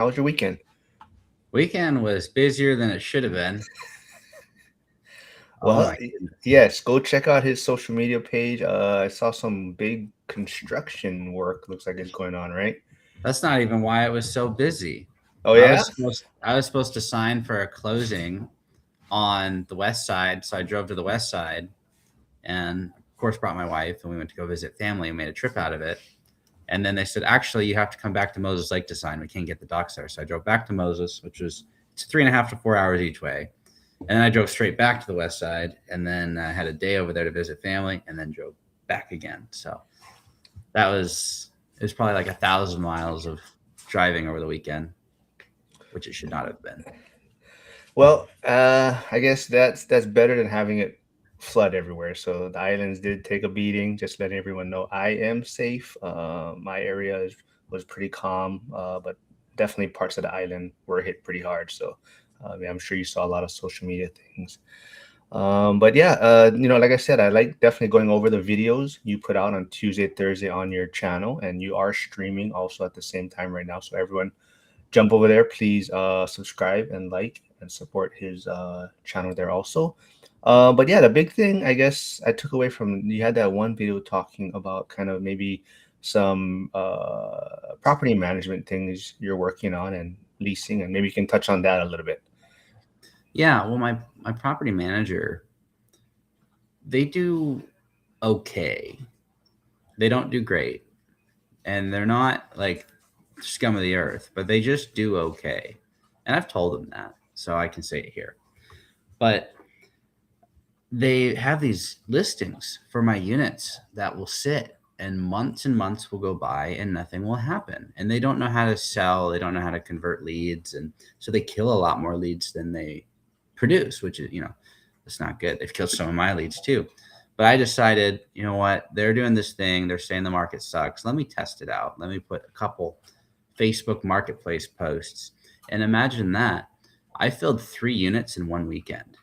How was your weekend? Weekend was busier than it should have been. Oh Well, my goodness. yes, go check out his social media page. I saw some big construction work. Looks like it's going on, right? That's not even why it was so busy. Oh I yeah. was supposed to sign for a closing on the west side, so I drove to the west side and of course brought my wife and we went to go visit family and made a trip out of it. And then they said, actually, you have to come back to Moses Lake to sign. We can't get the docs there. So I drove back to Moses, which was it's 3.5 to 4 hours each way. And then I drove straight back to the west side and then I had a day over there to visit family and then drove back again. So that was it was probably like 1,000 miles of driving over the weekend, which it should not have been. Well, I guess that's better than having it flood everywhere. So the islands did take a beating. Just letting everyone know I am safe. My area was pretty calm, but definitely parts of the island were hit pretty hard. So yeah, I'm sure you saw a lot of social media things. But yeah, like I said, I like definitely going over the videos you put out on Tuesday, Thursday on your channel, and you are streaming also at the same time right now. So everyone, jump over there, please subscribe and like and support his channel there also. But yeah, the big thing I guess I took away from you had that one video talking about kind of maybe some property management things you're working on and leasing, and maybe you can touch on that a little bit. Yeah, well my property manager, they do okay. They don't do great. And they're not like scum of the earth, but they just do okay. And I've told them that, so I can say it here. But they have these listings for my units that will sit and months will go by and nothing will happen. And they don't know how to sell, they don't know how to convert leads. And so they kill a lot more leads than they produce, which is, it's not good. They've killed some of my leads too. But I decided, you know what? They're doing this thing. They're saying the market sucks. Let me test it out. Let me put a couple Facebook marketplace posts. And imagine that. I filled 3 units in one weekend.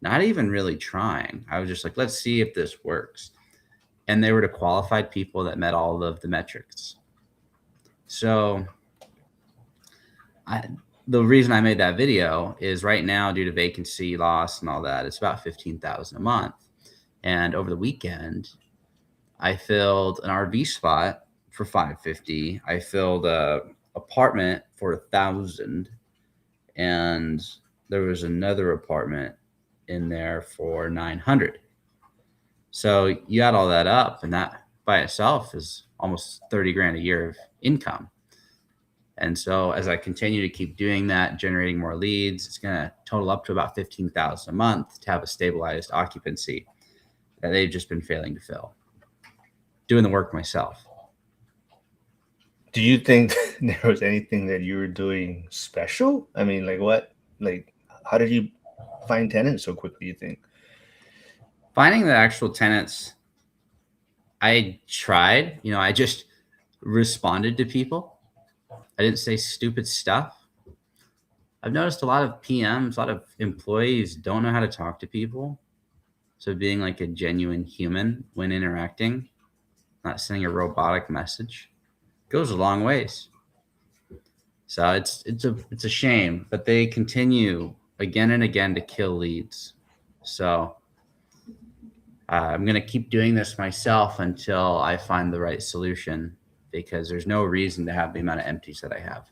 Not even really trying. I was just like, let's see if this works. And they were to qualified people that met all of the metrics. So I, the reason I made that video is right now, due to vacancy loss and all that, it's about 15,000 a month. And over the weekend, I filled an RV spot for 550. I filled a apartment for 1,000, and there was another apartment in there for 900. So you add all that up, and that by itself is almost 30 grand a year of income. And so as I continue to keep doing that, generating more leads, it's going to total up to about 15,000 a month to have a stabilized occupancy that they've just been failing to fill. Doing the work myself. Do you think there was anything that you were doing special? I mean, like what? Like, how did you find tenants so quickly, you think? Finding the actual tenants, I tried, I just responded to people. I didn't say stupid stuff. I've noticed a lot of PMs, a lot of employees don't know how to talk to people. So being like a genuine human when interacting, not sending a robotic message, goes a long ways. So it's a shame, but they continue again and again to kill leads. So I'm gonna keep doing this myself until I find the right solution, because there's no reason to have the amount of empties that I have.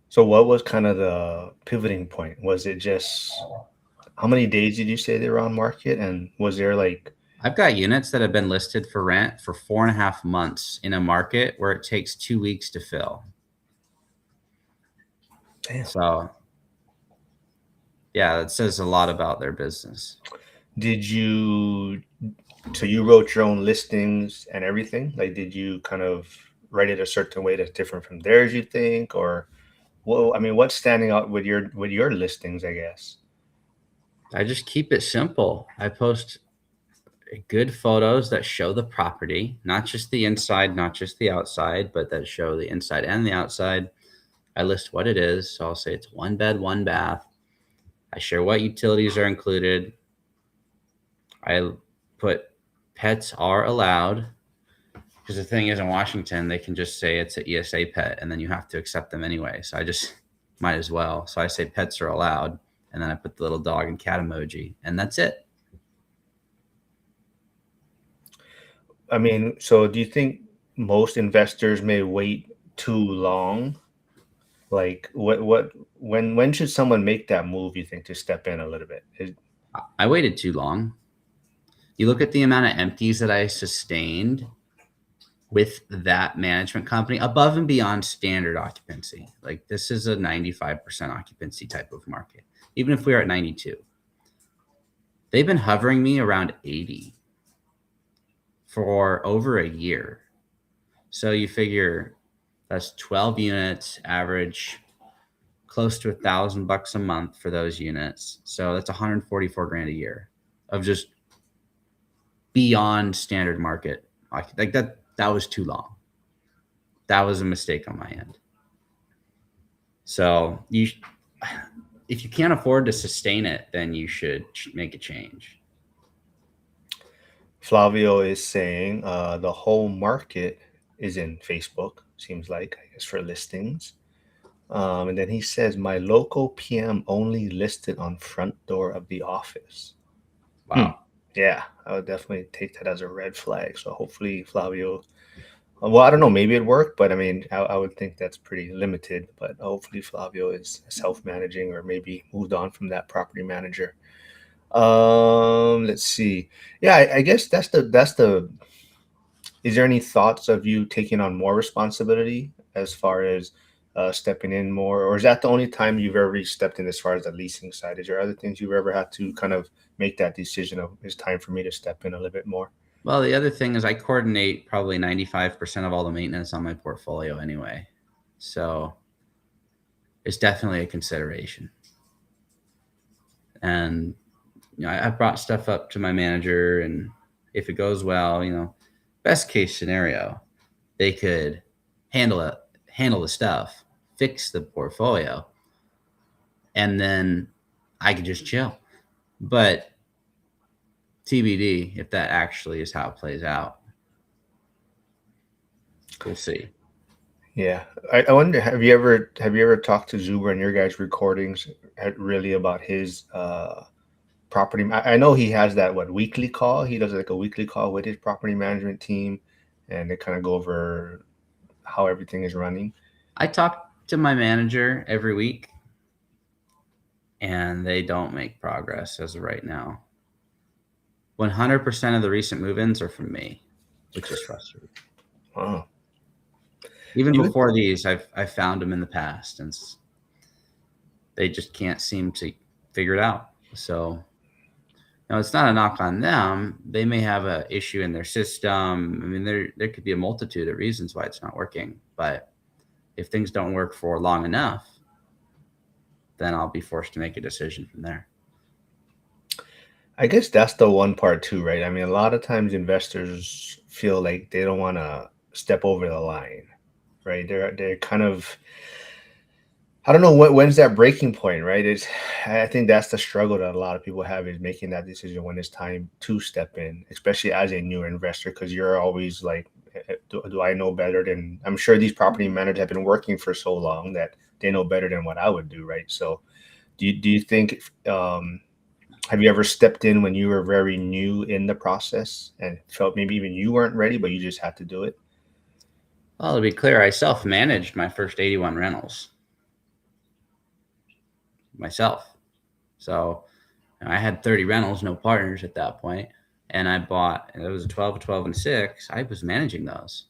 So what was kind of the pivoting point? Was it just how many days did you say they were on market? And was there like, I've got units that have been listed for rent for 4.5 months in a market where it takes 2 weeks to fill. damn, So yeah, that says a lot about their business. did you, so you wrote your own listings and everything? Like, did you kind of write it a certain way that's different from theirs, you think? Or, well, I mean, what's standing out with your listings, I guess? I just keep it simple. I post good photos that show the property, not just the inside, not just the outside, but that show the inside and the outside. I list what it is. So I'll say it's 1 bed, 1 bath. I share what utilities are included. I put pets are allowed. because the thing is, in Washington, they can just say it's an ESA pet, and then you have to accept them anyway. So I just might as well. So I say pets are allowed, and then I put the little dog and cat emoji, and that's it. I mean, so do you think most investors may wait too long? Like, when should someone make that move, you think, to step in a little bit? I waited too long. You look at the amount of empties that I sustained with that management company above and beyond standard occupancy. Like this is a 95% occupancy type of market. Even if we are at 92, they've been hovering me around 80 for over a year. So you figure that's 12 units, average close to $1,000 a month for those units. So that's 144 grand a year of just beyond standard market. Like that was too long. That was a mistake on my end. So if you can't afford to sustain it, then you should make a change. Flavio is saying the whole market is in Facebook, seems like, I guess, for listings. And then he says, my local PM only listed on front door of the office. Hmm. Wow. Yeah, I would definitely take that as a red flag. So hopefully Flavio, well, I don't know, maybe it worked, but I mean, I would think that's pretty limited. But hopefully Flavio is self-managing or maybe moved on from that property manager. Let's see. Yeah, I guess that's the. Is there any thoughts of you taking on more responsibility as far as stepping in more, or is that the only time you've ever stepped in as far as the leasing side? Is there other things you've ever had to kind of make that decision of it's time for me to step in a little bit more? Well, the other thing is I coordinate probably 95% of all the maintenance on my portfolio anyway. So it's definitely a consideration. And I brought stuff up to my manager, and if it goes well, best case scenario, they could handle it, handle the stuff, fix the portfolio, and then I could just chill. But TBD if that actually is how it plays out. We'll see. Yeah, I wonder, have you ever talked to Zuber and your guys' recordings really about his property? I know he has that weekly call. He does like a weekly call with his property management team, and they kind of go over how everything is running. I talk to my manager every week, and they don't make progress as of right now. 100% of the recent move-ins are from me, which is frustrating. Wow. Even You would, before these, I've found them in the past, and they just can't seem to figure it out. So it's not a knock on them. They may have an issue in their system. I mean, there could be a multitude of reasons why it's not working. But if things don't work for long enough, then I'll be forced to make a decision from there. I guess that's the one part too, right? I mean, a lot of times investors feel like they don't want to step over the line, right? They're kind of, I don't know when's that breaking point, right? I think that's the struggle that a lot of people have, is making that decision when it's time to step in, especially as a newer investor, because you're always like, do I know better than? I'm sure these property managers have been working for so long that they know better than what I would do, right? So, do you think? Have you ever stepped in when you were very new in the process and felt maybe even you weren't ready, but you just had to do it? Well, to be clear, I self-managed my first 81 rentals myself. So I had 30 rentals, no partners at that point. And I bought, it was a 12, 12, and 6. I was managing those.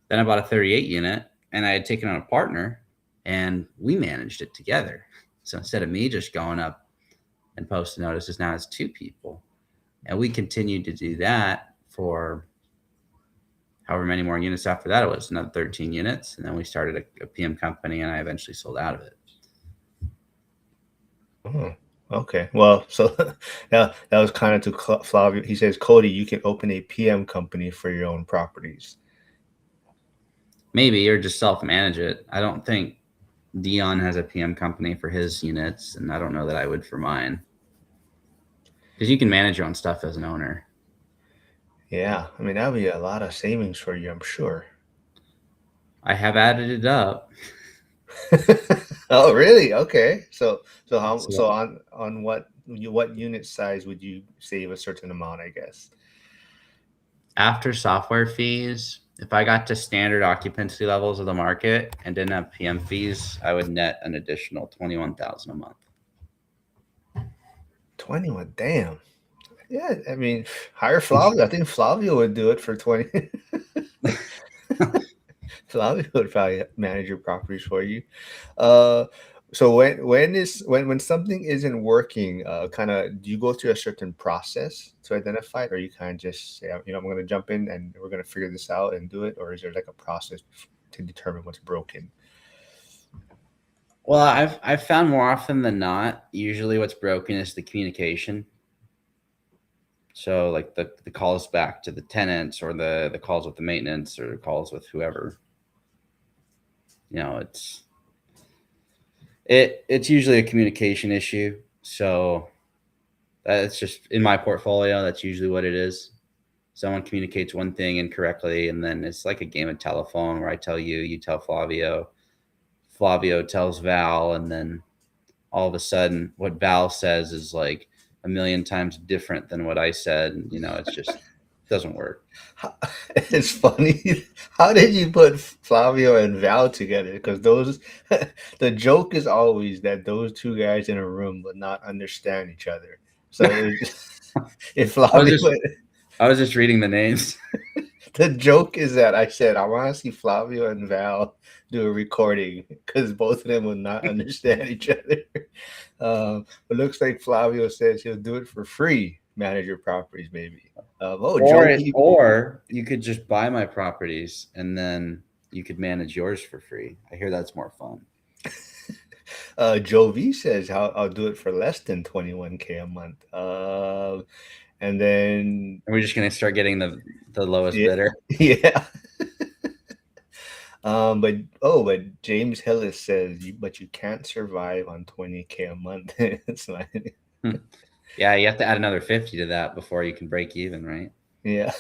Then I bought a 38 unit, and I had taken on a partner, and we managed it together. So instead of me just going up and posting notices, now it's 2 people. And we continued to do that for however many more units after that. It was another 13 units. And then we started a PM company, and I eventually sold out of it. Oh, okay. Well, so that was kind of to Flavio. He says, Cody, you can open a PM company for your own properties. Maybe, or just self-manage it. I don't think Dion has a PM company for his units, and I don't know that I would for mine. Because you can manage your own stuff as an owner. Yeah, I mean that'd be a lot of savings for you, I'm sure. I have added it up. Oh, really? Okay. So how So so on what unit size would you save a certain amount, I guess? after software fees, if I got to standard occupancy levels of the market and didn't have PM fees, I would net an additional 21,000 a month. 21. Damn. Yeah, I mean, hire Flavio. I think Flavio would do it for 20. Flavio would probably manage your properties for you. Uh, so when something isn't working, kind of do you go through a certain process to identify it, or you kind of just say, I'm going to jump in and we're going to figure this out and do it, or is there like a process to determine what's broken? Well, I've found more often than not, usually what's broken is the communication. So like the calls back to the tenants or the calls with the maintenance or the calls with whoever. It's it's usually a communication issue. So that's just in my portfolio. That's usually what it is. Someone communicates one thing incorrectly, and then it's like a game of telephone where I tell you, you tell Flavio, Flavio tells Val, and then all of a sudden, what Val says is like a million times different than what I said. And, it's just doesn't work. How- It's funny. How did you put Flavio and Val together? Because those, the joke is always that those two guys in a room would not understand each other. So if I was Flavio, just I was just reading the names. the joke is that I said I want to see Flavio and Val do a recording because both of them would not understand each other. It looks like Flavio says he'll do it for free. Manager properties, maybe. Or Joe it, or you could just buy my properties and then you could manage yours for free. I hear that's more fun. Joe V says I'll do it for less than 21K a month. And then And we're just gonna start getting the lowest yeah, bidder. yeah. But James Hillis says but you can't survive on 20K a month. It's like Hmm. Yeah, you have to add another 50 to that before you can break even, right? yeah.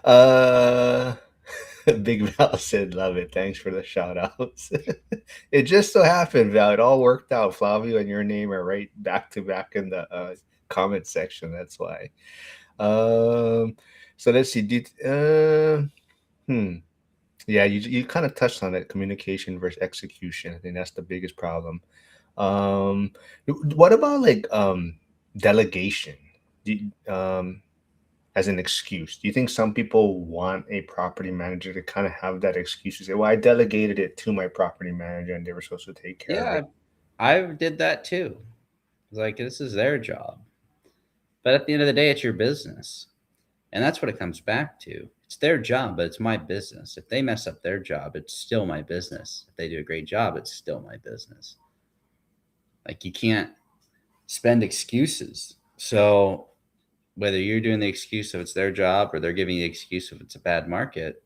Uh Big Val said love it. Thanks for the shout outs. It just so happened, Val, it all worked out. Flavio and your name are right back to back in the comment section. That's why. Um, so let's see. Hmm. Yeah, you kind of touched on it. Communication versus execution. I think that's the biggest problem. Um, what about like delegation? As an excuse. Do you think some people want a property manager to kind of have that excuse to say, "Well, I delegated it to my property manager, and they were supposed to take care of Yeah, it." I did that too. Like this is their job. But at the end of the day, it's your business. And that's what it comes back to. It's their job, but it's my business. If they mess up their job, it's still my business. If they do a great job, it's still my business. Like you can't spend excuses. So whether you're doing the excuse of it's their job or they're giving you the excuse of it's a bad market,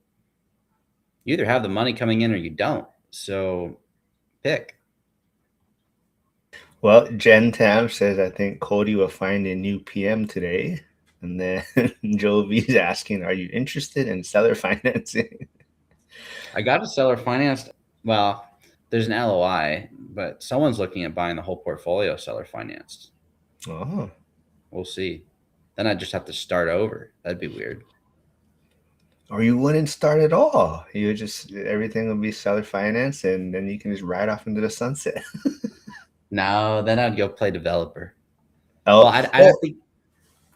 you either have the money coming in or you don't. So pick. Well, Jen Tam says, "I think Cody will find a new PM today." And then Joe V's asking, "Are you interested in seller financing?" I got a seller financed. Well, there's an LOI, but someone's looking at buying the whole portfolio seller financed. Oh, We'll see. Then I just have to start over. That'd be weird. or you wouldn't start at all. You just everything will be seller finance, and then you can just ride off into the sunset. No, then I'd go play developer. Well, Oh, well,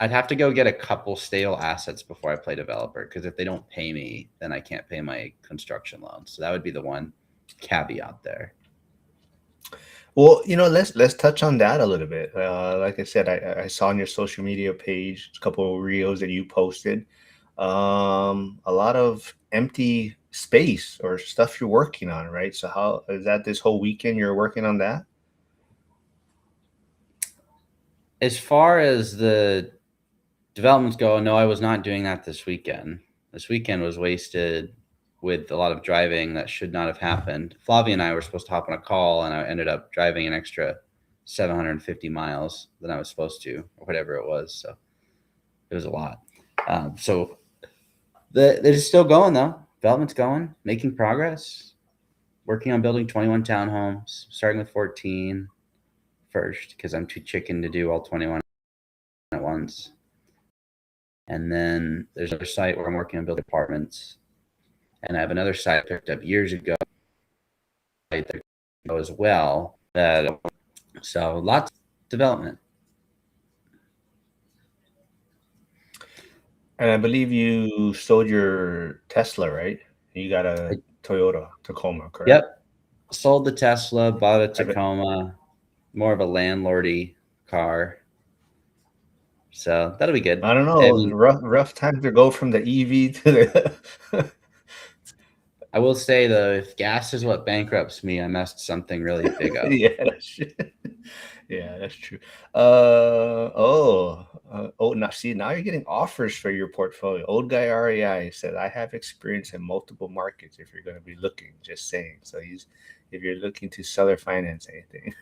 I'd have to go get a couple stable assets before I play developer because if they don't pay me, then I can't pay my construction loans. So that would be the one caveat there. Well, let's touch on that a little bit. Like I said, I saw on your social media page a couple of reels that you posted. A lot of empty space or stuff you're working on, right? So how is that this whole weekend you're working on that? As far as the developments go, no, I was not doing that this weekend. This weekend was wasted with a lot of driving that should not have happened. Flavia and I were supposed to hop on a call, and I ended up driving an extra 750 miles than I was supposed to, or whatever it was. So it was a lot. So it's still going though. Development's going, making progress. Working on building 21 townhomes, starting with 14 first because I'm too chicken to do all 21 at once. And then there's another site where I'm working on building apartments. And I have another site I picked up years ago as well. So lots of development. And I believe you sold your Tesla, right? You got a Toyota Tacoma, correct? Yep. Sold the Tesla, bought a I bet. Tacoma, more of a landlordy car. So that'll be good. I don't I know. mean, Rough time to go from the EV to the. I will say though, if gas is what bankrupts me, I messed something really big up. Yeah, yeah, that's true. Now see, now you're getting offers for your portfolio. Old guy REI said, "I have experience in multiple markets. If you're going to be looking, just saying." So if you're looking to sell or finance anything,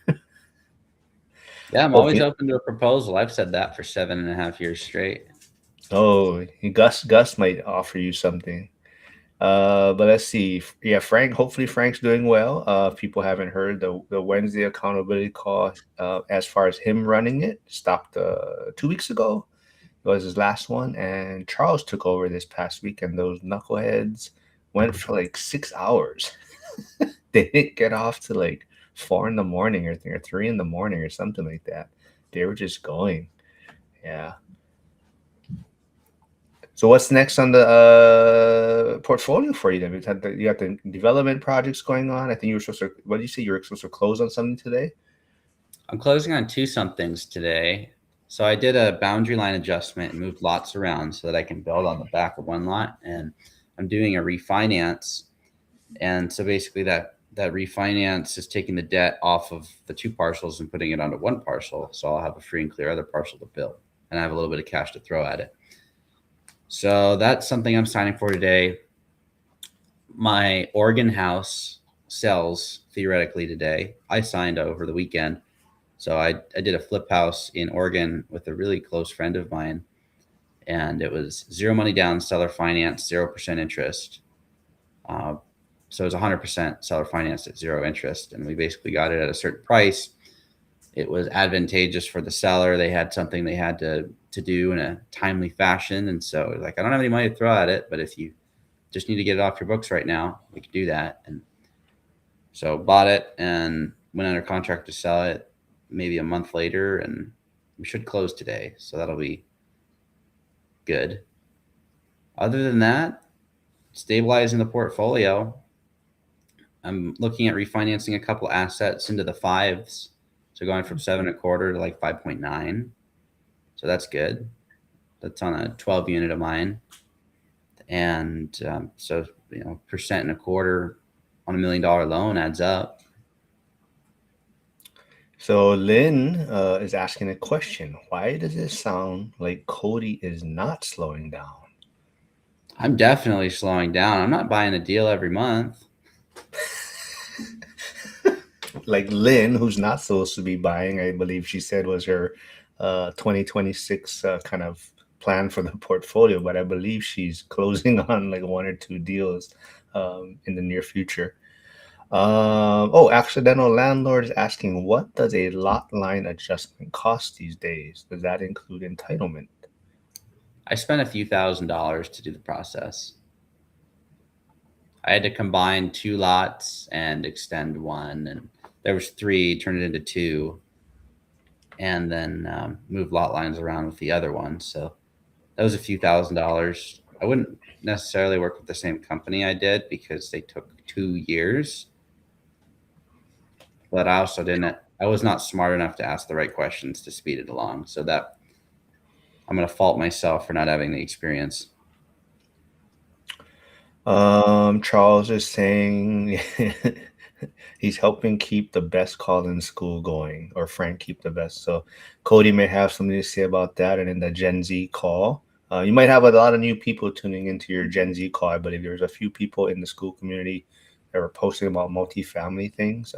Yeah, I'm always hopefully. open to a proposal. I've said that for 7.5 years straight. Oh, Gus might offer you something. But let's see. Yeah, Frank. Hopefully, Frank's doing well. If people haven't heard the Wednesday accountability call, as far as him running it, stopped 2 weeks ago. It was his last one, and Charles took over this past week, and those knuckleheads went for like 6 hours. They didn't get off to like 4 in the morning or 3 in the morning or something like that. They were just going. Yeah. So what's next on the portfolio for you then? You got the development projects going on. I think you were supposed to. What did you say? You were supposed to close on something today? I'm closing on two somethings today. So I did a boundary line adjustment and moved lots around so that I can build on the back of one lot. And I'm doing a refinance. And so basically that refinance is taking the debt off of the two parcels and putting it onto one parcel. So I'll have a free and clear other parcel to build. And I have a little bit of cash to throw at it. So that's something I'm signing for today. My Oregon house sells theoretically today. I signed over the weekend. So I did a flip house in Oregon with a really close friend of mine, and it was zero money down, seller finance, 0% interest. Uh, so it was 100% seller finance at zero interest, and we basically got it at a certain price. It was advantageous for the seller. They had something they had to do in a timely fashion, and so like I don't have any money to throw at it, but if you just need to get it off your books right now, we could do that. And so bought it and went under contract to sell it maybe a month later, and we should close today. So that'll be good. Other than that, stabilizing the portfolio. I'm looking at refinancing a couple assets into the fives. So going from 7.25 to like 5.9. So that's good. That's on a 12 unit of mine. And so, percent and a quarter on $1 million loan adds up. So Lynn is asking a question. Why does it sound like Cody is not slowing down? I'm definitely slowing down. I'm not buying a deal every month. Like Lynn, who's not supposed to be buying, I believe she said was her 2026 kind of plan for the portfolio, but I believe she's closing on like one or two deals in the near future. Accidental landlord is asking, what does a lot line adjustment cost these days? Does that include entitlement? I spent a few $1,000s to do the process. I had to combine two lots and extend one, and there was three, turn it into two, and then move lot lines around with the other one. So that was a few $1,000s. I wouldn't necessarily work with the same company I did because they took 2 years, but I also didn't. I was not smart enough to ask the right questions to speed it along. So that I'm going to fault myself for not having the experience. Charles is saying he's helping keep the best call in school going, or Frank keep the best. So Cody may have something to say about that. And in the Gen Z call, you might have a lot of new people tuning into your Gen Z call. I believe there's a few people in the school community that were posting about multifamily things.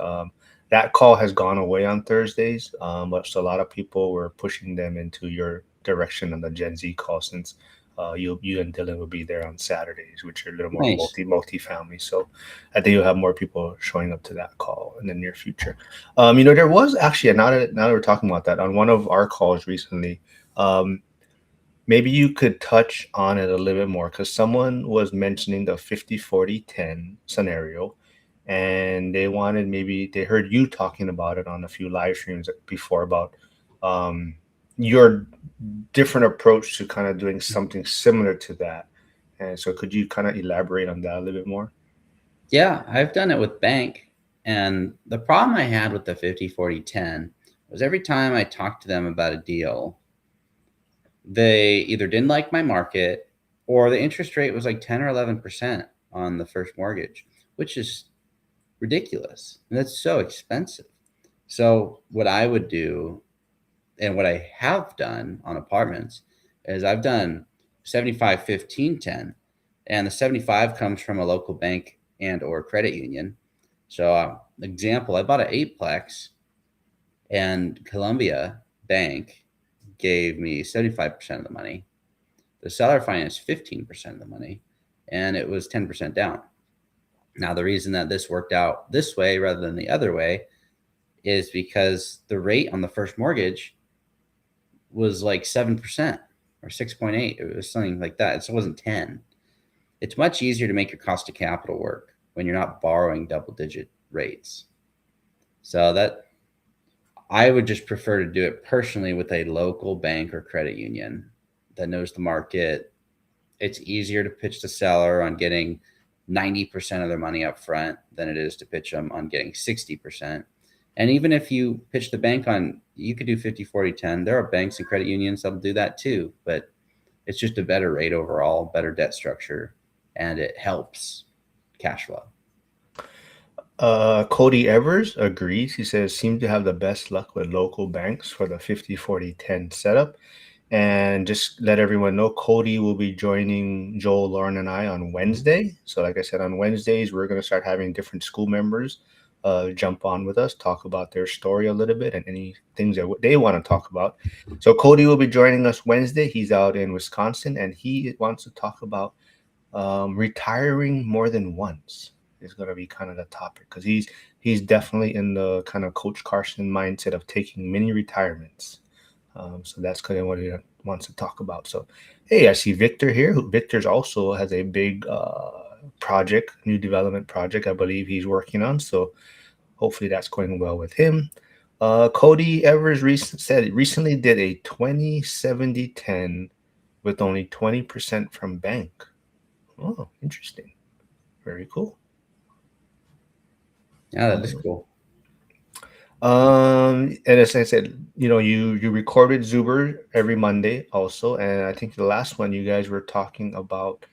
That call has gone away on Thursdays, but so a lot of people were pushing them into your direction on the Gen Z call since You and Dylan will be there on Saturdays, which are a little more Nice. multi-family. So I think you'll have more people showing up to that call in the near future. There was actually, now that we're talking about that, on one of our calls recently, um, maybe you could touch on it a little bit more because someone was mentioning the 50-40-10 scenario, and they heard you talking about it on a few live streams before about um, your different approach to kind of doing something similar to that. And so could you kind of elaborate on that a little bit more? Yeah, I've done it with bank. And the problem I had with the 50-40-10 was every time I talked to them about a deal, they either didn't like my market or the interest rate was like 10 or 11% on the first mortgage, which is ridiculous. And that's so expensive. So, what I would do and what I have done on apartments is I've done 75, 15, 10, and the 75 comes from a local bank and or credit union. So, example, I bought an eightplex, and Columbia Bank gave me 75% of the money. The seller financed 15% of the money, and it was 10% down. Now, the reason that this worked out this way rather than the other way is because the rate on the first mortgage was like 7% or 6.8. It was something like that. It wasn't 10. It's much easier to make your cost of capital work when you're not borrowing double digit rates. So that I would just prefer to do it personally with a local bank or credit union that knows the market. It's easier to pitch the seller on getting 90% of their money up front than it is to pitch them on getting 60%. And even if you pitch the bank on, you could do 50-40-10. There are banks and credit unions that'll do that too, but it's just a better rate overall, better debt structure, and it helps cash flow. Cody Evers agrees. He says seem to have the best luck with local banks for the 50-40-10 setup. And just let everyone know, Cody will be joining Joel, Lauren, and I on Wednesday. So, like I said, on Wednesdays, we're going to start having different school members jump on with us, talk about their story a little bit and any things that they want to talk about. So, Cody will be joining us Wednesday. He's out in Wisconsin, and he wants to talk about retiring more than once. Is going to be kind of the topic because he's definitely in the kind of Coach Carson mindset of taking mini retirements. So that's kind of what he wants to talk about. So, hey, I see Victor here. Victor's also has a big project, new development project, I believe he's working on. So hopefully that's going well with him. Cody Evers said recently did a 20-70-10 with only 20% from bank. Oh, interesting. Very cool. Yeah, that is cool. And as I said, you recorded Zuber every Monday also, and I think the last one you guys were talking about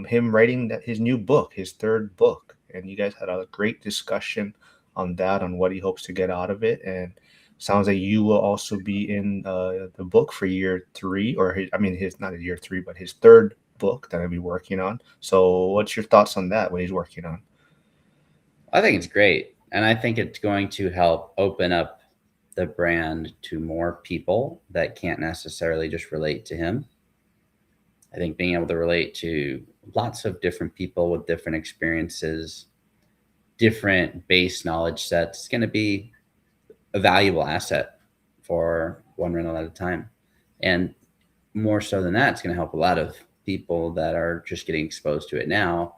him writing his new book, his third book, and you guys had a great discussion on that, on what he hopes to get out of it, and sounds like you will also be in the book for year three, or his not a year three, but his third book that I'll be working on. So, what's your thoughts on that? What he's working on? I think it's great. And I think it's going to help open up the brand to more people that can't necessarily just relate to him. I think being able to relate to lots of different people with different experiences, different base knowledge sets is going to be a valuable asset for one rental at a time. And more so than that, it's going to help a lot of people that are just getting exposed to it now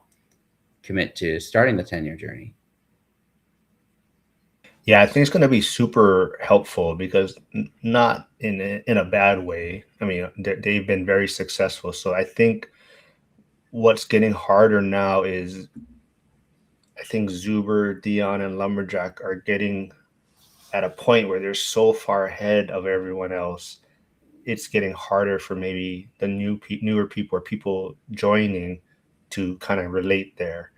commit to starting the 10-year journey. Yeah, I think it's going to be super helpful because not in a bad way. I mean, they've been very successful. So I think what's getting harder now is I think Zuber, Dion, and Lumberjack are getting at a point where they're so far ahead of everyone else. It's getting harder for maybe the newer people or people joining to kind of relate there.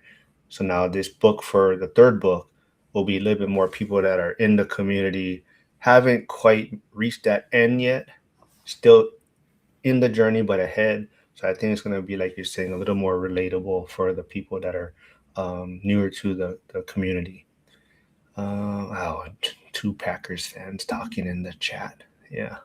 So now this book for the third book will be a little bit more people that are in the community, haven't quite reached that end yet, still in the journey but ahead. So I think it's going to be, like you're saying, a little more relatable for the people that are newer to the community. Wow, two Packers fans talking in the chat. Yeah.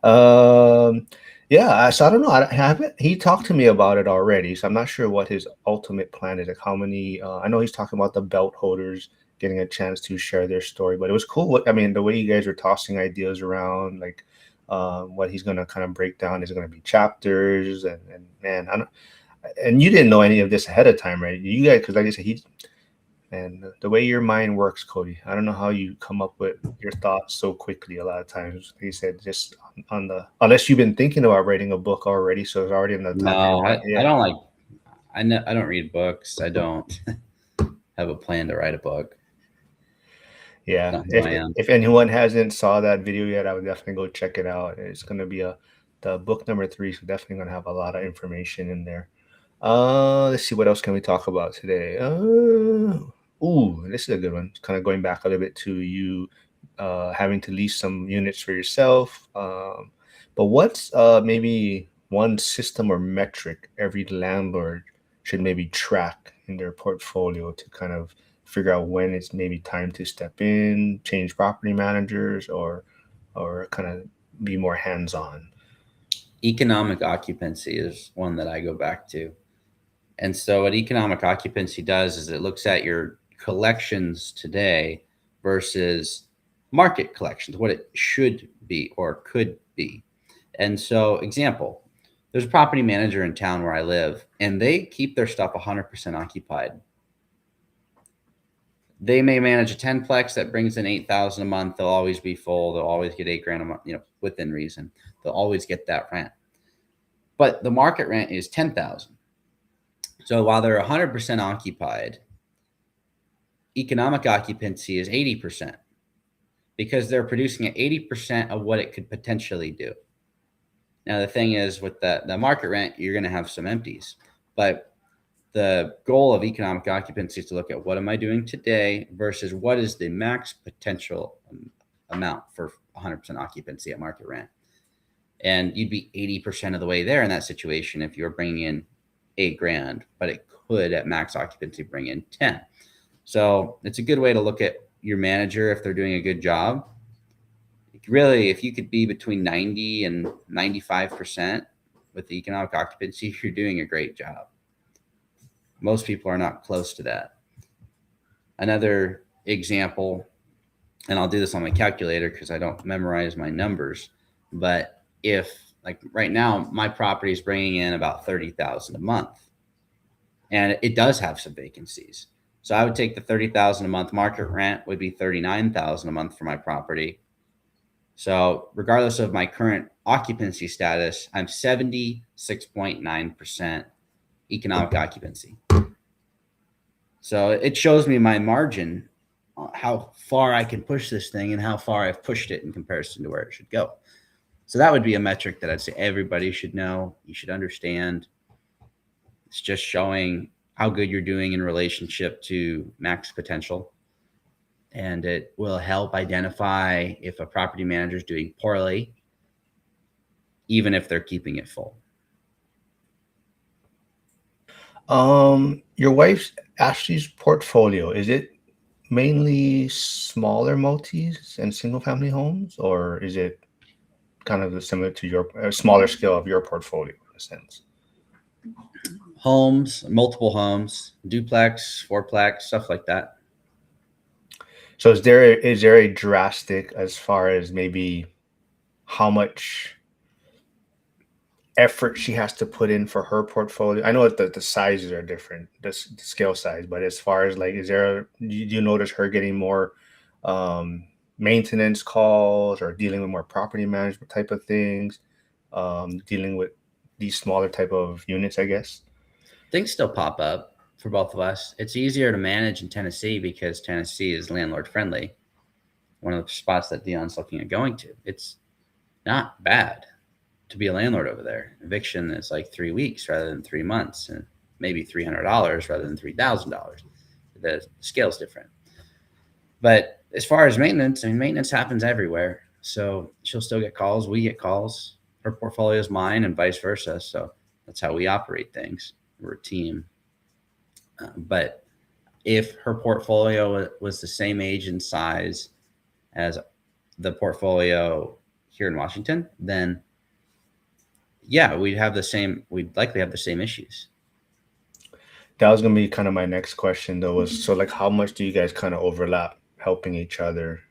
Um, Yeah, so I don't know. I haven't. He talked to me about it already, so I'm not sure what his ultimate plan is. Like how many? I know he's talking about the belt holders getting a chance to share their story, but it was cool. I mean, the way you guys were tossing ideas around, like what he's gonna kind of break down is gonna be chapters, and man, I don't. And you didn't know any of this ahead of time, right? You guys, because like I said, he and the way your mind works, Cody, I don't know how you come up with your thoughts so quickly. A lot of times, like you said, just on the unless you've been thinking about writing a book already, so it's already on the top of your No, mind. I Yeah, don't like. I don't read books. I don't have a plan to write a book. yeah. Not who I am. If anyone hasn't saw that video yet, I would definitely go check it out. It's gonna be a the book number three, so definitely gonna have a lot of information in there. Let's see what else can we talk about today. Ooh, this is a good one. Kind of going back a little bit to you having to lease some units for yourself. But what's maybe one system or metric every landlord should maybe track in their portfolio to kind of figure out when it's maybe time to step in, change property managers, or kind of be more hands on. Economic occupancy is one that I go back to. And so, what economic occupancy does is it looks at your collections today versus market collections, what it should be or could be. And so, example, there's a property manager in town where I live, and they keep their stuff 100% occupied. They may manage a 10plex that brings in 8,000 a month. They'll always be full. They'll always get 8 grand a month, within reason. They'll always get that rent. But the market rent is 10,000. So while they're 100% occupied, economic occupancy is 80% because they're producing at 80% of what it could potentially do. Now, the thing is, with the market rent, you're going to have some empties. But the goal of economic occupancy is to look at what am I doing today versus what is the max potential amount for 100% occupancy at market rent. And you'd be 80% of the way there in that situation if you were bringing in 8 grand, but it could at max occupancy bring in 10. So it's a good way to look at your manager if they're doing a good job. Really, if you could be between 90 and 95% with the economic occupancy, you're doing a great job. Most people are not close to that. Another example, and I'll do this on my calculator because I don't memorize my numbers, but if like right now my property is bringing in about 30,000 a month and it does have some vacancies. So I would take the 30,000 a month market rent would be 39,000 a month for my property. So regardless of my current occupancy status, I'm 76.9% economic occupancy. So it shows me my margin, how far I can push this thing and how far I've pushed it in comparison to where it should go. So that would be a metric that I'd say everybody should know. You should understand. It's just showing how good you're doing in relationship to max potential. And it will help identify if a property manager is doing poorly, even if they're keeping it full. Your wife's Ashley's portfolio, is it mainly smaller multis and single family homes, or is it kind of similar to your smaller scale of your portfolio in a sense? Homes, multiple homes, duplex, fourplex, stuff like that. So is there a drastic as far as maybe how much effort she has to put in for her portfolio? I know that the sizes are different, the scale size, but as far as like, do you notice her getting more um, maintenance calls or dealing with more property management type of things, dealing with these smaller type of units, I guess? Things still pop up for both of us. It's easier to manage in Tennessee because Tennessee is landlord friendly. One of the spots that Dion's looking at going to. It's not bad to be a landlord over there. Eviction is like 3 weeks rather than 3 months, and maybe $300 rather than $3,000. The scale's different. But as far as maintenance, I mean, maintenance happens everywhere. So she'll still get calls. We get calls. Her portfolio is mine, and vice versa. So that's how we operate things. We're a team. But if her portfolio was the same age and size as the portfolio here in Washington, then yeah, we'd likely have the same issues. That was gonna be kind of my next question though, was so like how much do you guys kind of overlap helping each other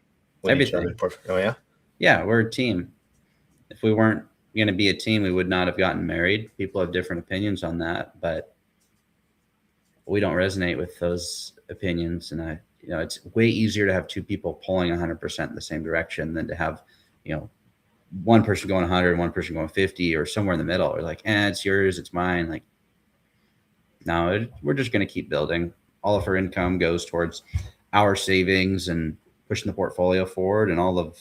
with each other's Everything. portfolio? Oh yeah. Yeah, we're a team. If we weren't going to be a team, we would not have gotten married. People have different opinions on that, but we don't resonate with those opinions. And it's way easier to have two people pulling 100% in the same direction than to have, you know, one person going 100 and one person going 50 or somewhere in the middle, or like, it's yours, it's mine. Like, no, we're just going to keep building. All of her income goes towards our savings and pushing the portfolio forward, and all of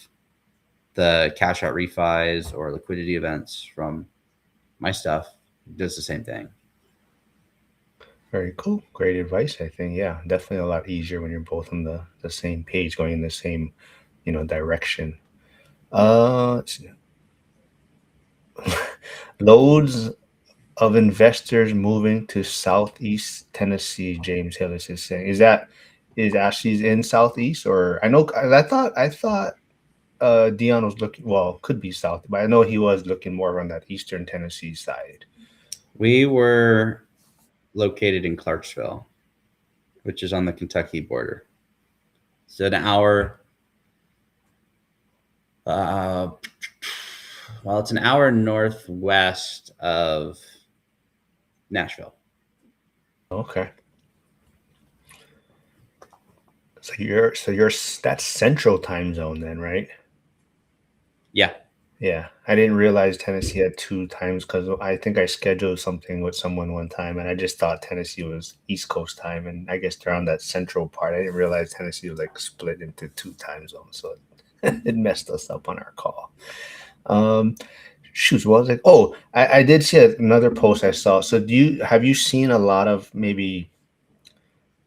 the cash out refis or liquidity events from my stuff does the same thing. Very cool. Great advice, I think. Yeah, definitely a lot easier when you're both on the same page, going in the same, direction. Let's see. Loads of investors moving to Southeast Tennessee, James Hillis is saying. Is Ashley's in Southeast, or I know I thought Dion was looking, well, could be South, but I know he was looking more on that Eastern Tennessee side. We were located in Clarksville, which is on the Kentucky border. So an hour, uh, well, it's an hour northwest of Nashville. Okay. So you're that's Central Time Zone then, right? Yeah. Yeah, I didn't realize Tennessee had two times because I think I scheduled something with someone one time, and I just thought Tennessee was East Coast time, and I guess they're on that central part. I didn't realize Tennessee was like split into two time zones, so it messed us up on our call. Um, Shoot, what was it? Oh, I did see another post I saw. So have you seen a lot of maybe?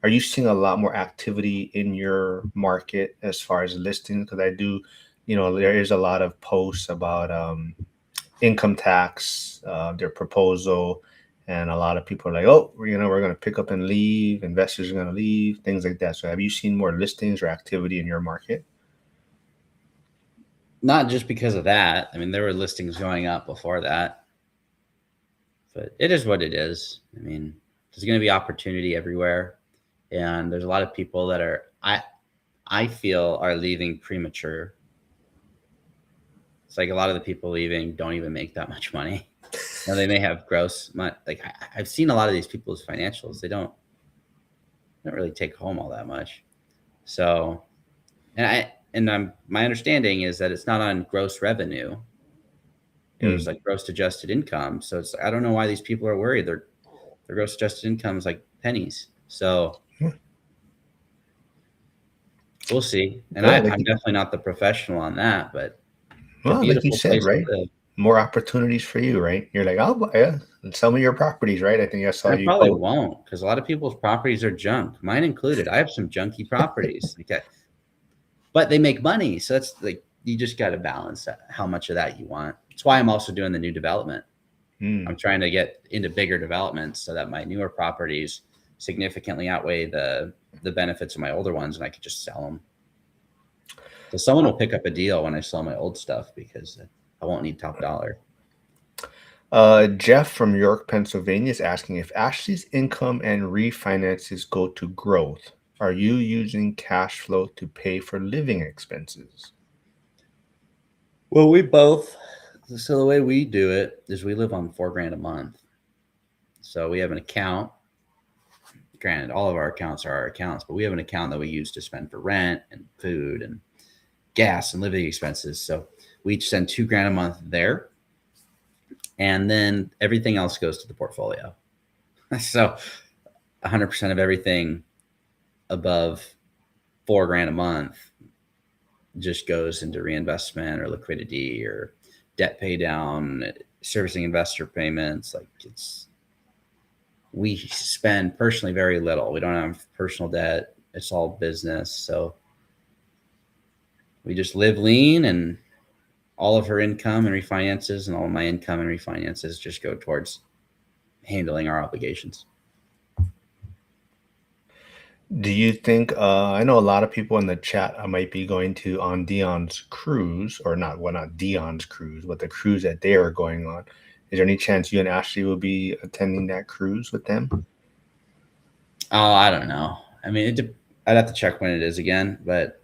Are you seeing a lot more activity in your market as far as listings? Because I do, there is a lot of posts about income tax, their proposal, and a lot of people are like, "Oh, we're going to pick up and leave. Investors are going to leave, things like that." So, have you seen more listings or activity in your market? Not just because of that. I mean, there were listings going up before that, but it is what it is. I mean, there's going to be opportunity everywhere, and there's a lot of people that I feel are leaving premature. It's like a lot of the people leaving don't even make that much money. Now they may have gross, like I've seen a lot of these people's financials. They don't really take home all that much. So, and my understanding is that it's not on gross revenue. It was Hmm. like gross adjusted income. So I don't know why these people are worried. Their gross adjusted income is like pennies. So Yeah. we'll see. And Well, I'm definitely not the professional on that, but it's a like you beautiful said, place to right? live. More opportunities for you, right? You're like, "I'll buy some of your properties," right? I think I saw And I you probably post. won't because a lot of people's properties are junk, mine included. I have some junky properties, but they make money. So that's like, you just got to balance that, how much of that you want. That's why I'm also doing the new development. Hmm. I'm trying to get into bigger developments so that my newer properties significantly outweigh the benefits of my older ones, and I could just sell them. So someone will pick up a deal when I sell my old stuff because I won't need top dollar. Jeff from York, Pennsylvania is asking if Ashley's income and refinances go to growth. Are you using cash flow to pay for living expenses? Well, we both. So the way we do it is we live on 4 grand a month. So we have an account. Granted, all of our accounts are our accounts, but we have an account that we use to spend for rent and food and gas and living expenses. So we each send 2 grand a month there, and then everything else goes to the portfolio. So 100% of everything above 4 grand a month just goes into reinvestment or liquidity or debt pay down, servicing investor payments. Like, we spend personally very little. We don't have personal debt. It's all business. So we just live lean, and all of her income and refinances and all of my income and refinances just go towards handling our obligations. Do you think, I know a lot of people in the chat might be going to on Dion's cruise, or not, well, not Dion's cruise, but the cruise that they are going on. Is there any chance you and Ashley will be attending that cruise with them? Oh, I don't know. I mean, I'd have to check when it is again, but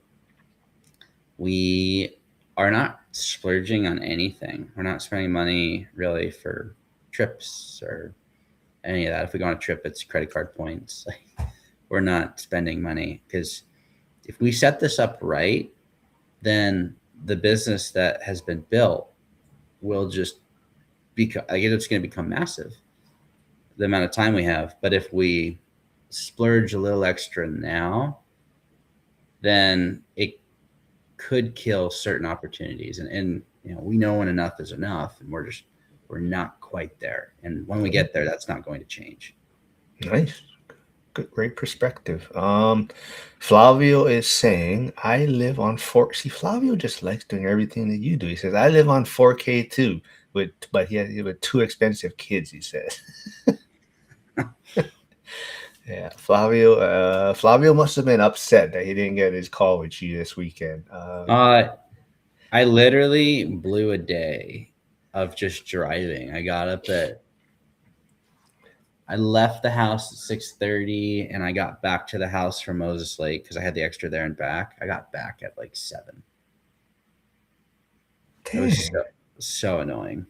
we are not splurging on anything. We're not spending money really for trips or any of that. If we go on a trip, it's credit card points. We're not spending money because if we set this up right, then the business that has been built will just become, I guess it's going to become massive the amount of time we have. But if we splurge a little extra now, then it could kill certain opportunities. And we know when enough is enough, and we're not quite there. And when we get there, that's not going to change. Nice. Good, great perspective. Flavio is saying, I live on four. See, Flavio just likes doing everything that you do. He says, I live on 4K too, but he has with two expensive kids, he says. Yeah, Flavio must have been upset that he didn't get his call with you this weekend. Uh, I literally blew a day of just driving. I left the house at 6:30, and I got back to the house from Moses Lake because I had the extra there and back. I got back at like 7. It was Dang. so annoying.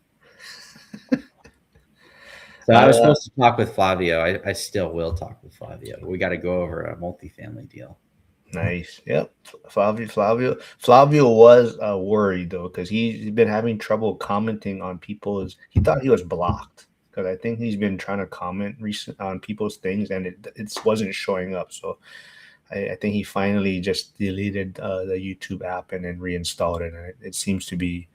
So I was Uh, supposed to talk with Flavio. I still will talk with Flavio. We got to go over a multifamily deal. Nice. Yep. Flavio was worried though because he's been having trouble commenting on people's. He thought he was blocked because I think he's been trying to comment recent on people's things and it wasn't showing up. So I think he finally just deleted the YouTube app and then reinstalled it, and it seems to be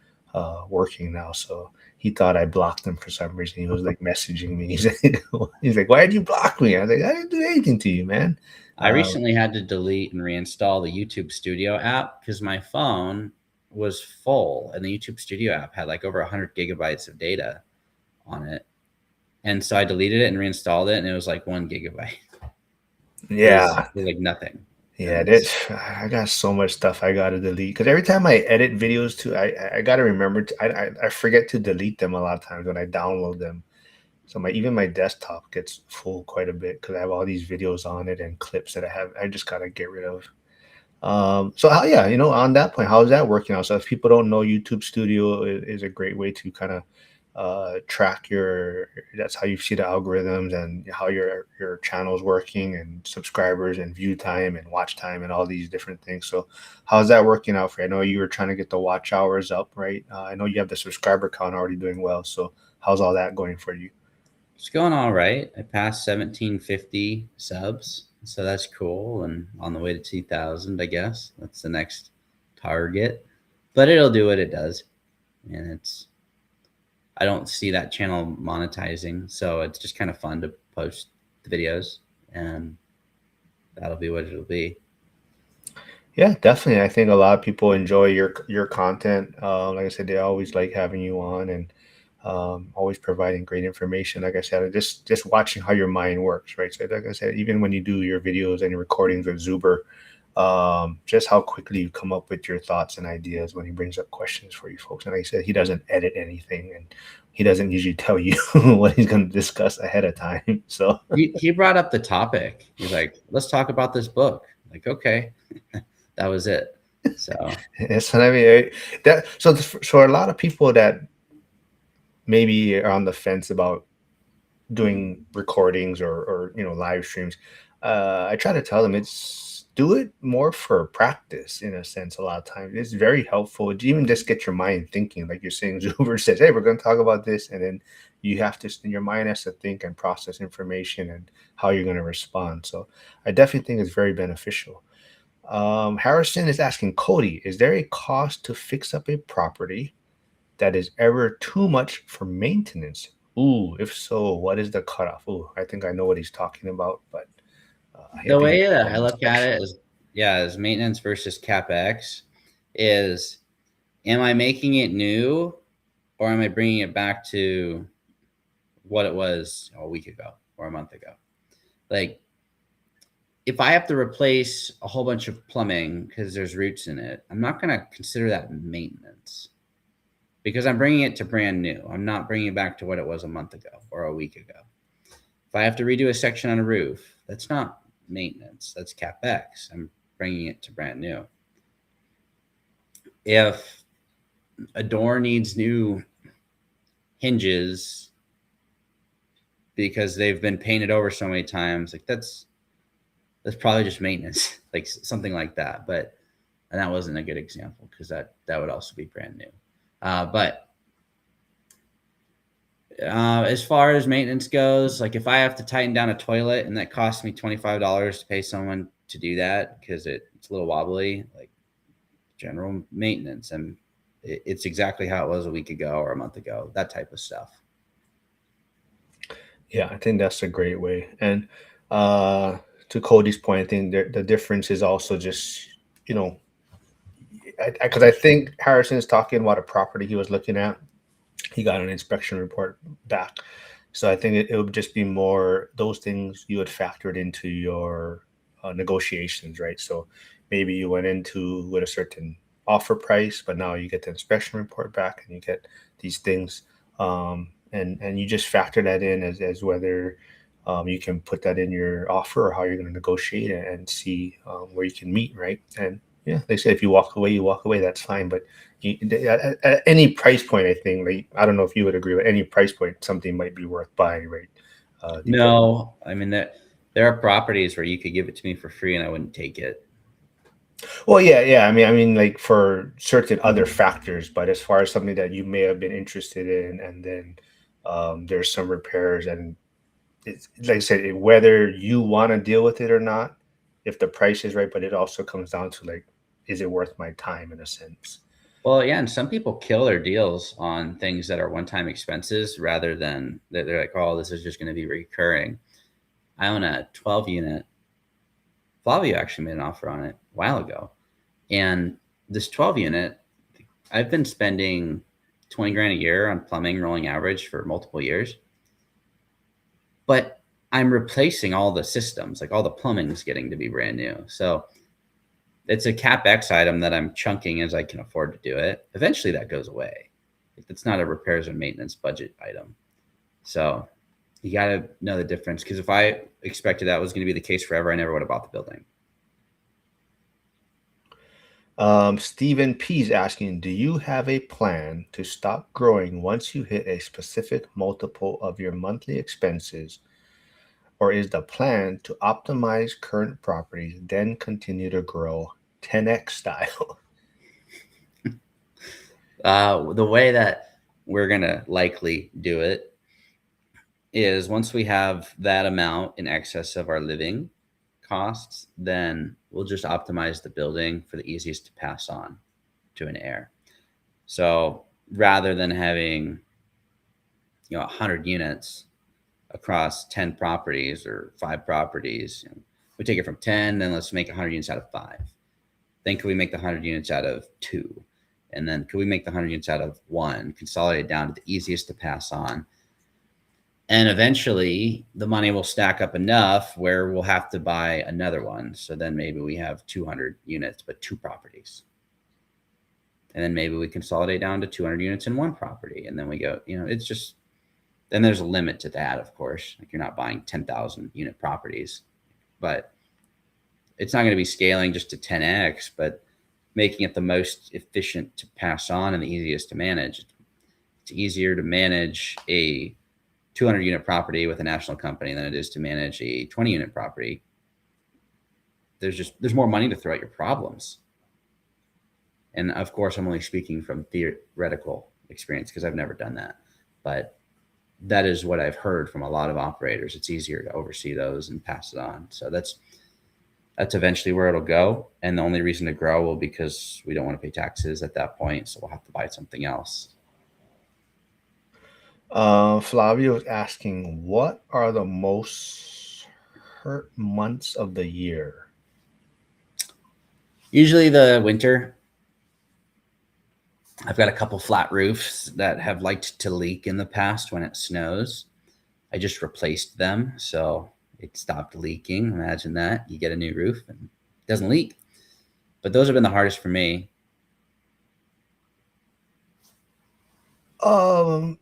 working now. So he thought I blocked him for some reason. He was like messaging me. He's like, "Why did you block me?" I was like, "I didn't do anything to you, man." I Uh, recently had to delete and reinstall the YouTube Studio app because my phone was full, and the YouTube Studio app had like over 100 gigabytes of data on it. And so I deleted it and reinstalled it, and it was like 1 gigabyte. yeah, It was like nothing. yeah, And that I got so much stuff I gotta delete because every time I edit videos too, I gotta remember to I forget to delete them a lot of times when I download them. So my desktop gets full quite a bit because I have all these videos on it and clips that I just gotta get rid of. So how, yeah, on that point, how's that working out? So if people don't know, YouTube Studio is a great way to kind of track that's how you see the algorithms and how your channel's working and subscribers and view time and watch time and all these different things. So how's that working out for you? I know you were trying to get the watch hours up, right? I know you have the subscriber count already doing well. So how's all that going for you? it's going all right. I passed 1750 subs, so that's cool. And on the way to 2,000, I guess that's the next target. But it'll do what it does, and I don't see that channel monetizing, so it's just kind of fun to post the videos, and that'll be what it'll be. Yeah, definitely. I think a lot of people enjoy your content. Like I said, they always like having you on and always providing great information. Like I said, just watching how your mind works, right? So, like I said, even when you do your videos and your recordings with Zuber, just how quickly you come up with your thoughts and ideas when he brings up questions for you folks. And like I said, he doesn't edit anything, and he doesn't usually tell you what he's going to discuss ahead of time. So He brought up the topic. He's like, "Let's talk about this book." Like, okay, that was it. So that's what I mean. That so a lot of people that maybe are on the fence about doing recordings or live streams, I try to tell them it's do it more for practice in a sense. A lot of times it's very helpful to even just get your mind thinking, like you're saying. Zuber says, hey, we're going to talk about this, and then your mind has to think and process information and how you're going to respond. So I definitely think it's very beneficial. Harrison is asking, Cody, is there a cost to fix up a property that is ever too much for maintenance? Ooh, if so, what is the cutoff? Ooh, I think I know what he's talking about, but I the think way it's that more I look at it instructional. is, yeah, as maintenance versus capex is, am I making it new, or am I bringing it back to what it was a week ago or a month ago? Like, if I have to replace a whole bunch of plumbing because there's roots in it, I'm not going to consider that maintenance. because I'm bringing it to brand new. I'm not bringing it back to what it was a month ago or a week ago. If I have to redo a section on a roof, that's not maintenance, that's capex. I'm bringing it to brand new. If a door needs new hinges because they've been painted over so many times, like that's probably just maintenance, like something like that. But and that wasn't a good example because that would also be brand new. But as far as maintenance goes, like if I have to tighten down a toilet and that costs me $25 to pay someone to do that because it's a little wobbly, like general maintenance, and it's exactly how it was a week ago or a month ago, that type of stuff. Yeah, I think that's a great way. And uh, to Cody's point, I think the difference is also just, you know, because I think Harrison is talking about a property he was looking at. He got an inspection report back. So I think it would just be more those things you would factor it into your negotiations, right? So maybe you went into with a certain offer price, but now you get the inspection report back and you get these things, and you just factor that in as whether you can put that in your offer or how you're going to negotiate and see where you can meet, right? And yeah, they say if you walk away, you walk away. That's fine, but at any price point, I think, like, I don't know if you would agree with any price point, something might be worth buying, right? Depending. No, I mean there are properties where you could give it to me for free and I wouldn't take it. Well, yeah, yeah. I mean, like for certain other factors, but as far as something that you may have been interested in, and then there's some repairs, and it's like I said, whether you want to deal with it or not, if the price is right, but it also comes down to like, is it worth my time in a sense? Well, yeah, and some people kill their deals on things that are one-time expenses rather than that they're like, oh, this is just going to be recurring. I own a 12 unit. Flavio actually made an offer on it a while ago. And this 12 unit, I've been spending 20 grand a year on plumbing rolling average for multiple years. But I'm replacing all the systems, like all the plumbing is getting to be brand new. So it's a capex item that I'm chunking as I can afford to do it. Eventually that goes away. It's not a repairs and maintenance budget item. So you got to know the difference, because if I expected that was going to be the case forever, I never would have bought the building. Stephen P is asking, do you have a plan to stop growing once you hit a specific multiple of your monthly expenses, or is the plan to optimize current properties, then continue to grow 10x style? The way that we're going to likely do it is once we have that amount in excess of our living costs, then we'll just optimize the building for the easiest to pass on to an heir. So rather than having 100 units across 10 properties or 5 properties, we take it from 10, then let's make 100 units out of 5. Then could we make the 100 units out of 2? And then could we make the 100 units out of 1? Consolidate down to the easiest to pass on. And eventually the money will stack up enough where we'll have to buy another one. So then maybe we have 200 units, but 2 properties. And then maybe we consolidate down to 200 units in 1 property. And then we go, it's just, then there's a limit to that, of course. Like you're not buying 10,000 unit properties, but it's not going to be scaling just to 10x, but making it the most efficient to pass on and the easiest to manage. It's easier to manage a 200 unit property with a national company than it is to manage a 20 unit property. There's more money to throw at your problems. And of course, I'm only speaking from theoretical experience because I've never done that. But that is what I've heard from a lot of operators. It's easier to oversee those and pass it on. So that's eventually where it'll go. And the only reason to grow will because we don't want to pay taxes at that point. So we'll have to buy something else. Flavio is asking, what are the most hurt months of the year? Usually the winter. I've got a couple flat roofs that have liked to leak in the past when it snows. I just replaced them, so it stopped leaking. Imagine that. You get a new roof and it doesn't leak. But those have been the hardest for me. On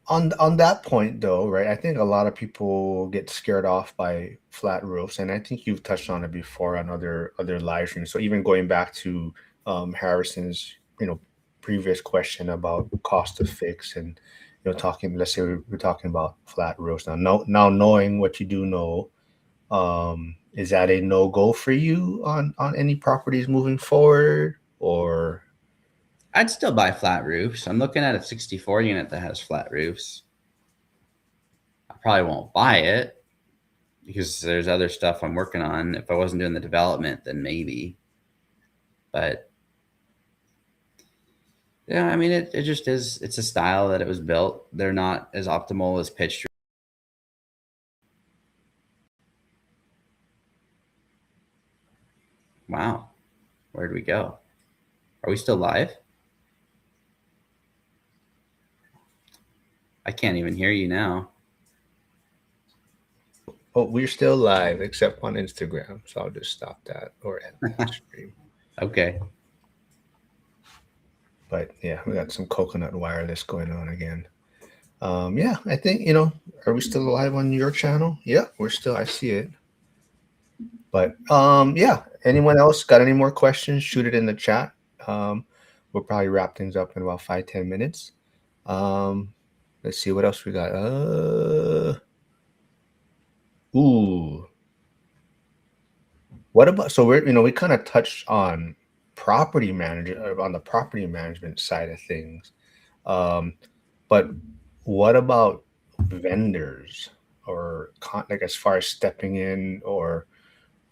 that point though, right? I think a lot of people get scared off by flat roofs, and I think you've touched on it before on other live streams. So even going back to Harrison's, previous question about cost to fix, and talking. Let's say we're talking about flat roofs now. Now knowing what you do know, is that a no go for you on any properties moving forward, or I'd still buy flat roofs. I'm looking at a 64 unit that has flat roofs. I probably won't buy it because there's other stuff I'm working on. If I wasn't doing the development, then maybe. But yeah, I mean, it just is. It's a style that it was built. They're not as optimal as pitched. Wow, where'd we go? Are we still live? I can't even hear you now. oh, we're still live except on Instagram, so I'll just stop that or end that stream. Okay. But yeah, we got some coconut wireless going on again. Yeah, I think are we still live on your channel? Yeah, we're still. I see it. But yeah. Anyone else got any more questions? Shoot it in the chat. Um, we'll probably wrap things up in about 5-10 minutes. Um, let's see what else we got. Ooh, what about, so we kind of touched on property manager on the property management side of things. Um, but what about vendors or like as far as stepping in or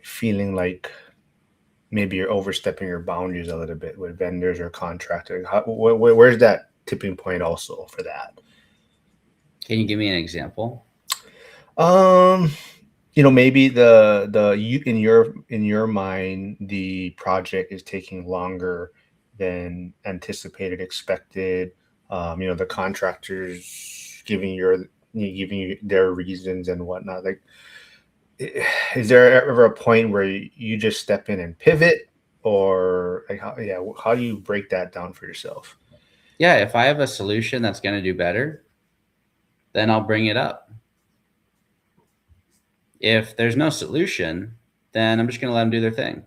feeling like maybe you're overstepping your boundaries a little bit with vendors or contractors? Where's that tipping point also for that? Can you give me an example? Um, maybe you in your mind, the project is taking longer than anticipated, expected. The contractors giving you their reasons and whatnot. Like, is there ever a point where you just step in and pivot, or like how do you break that down for yourself? Yeah, if I have a solution that's going to do better, then I'll bring it up. If there's no solution, then I'm just going to let them do their thing.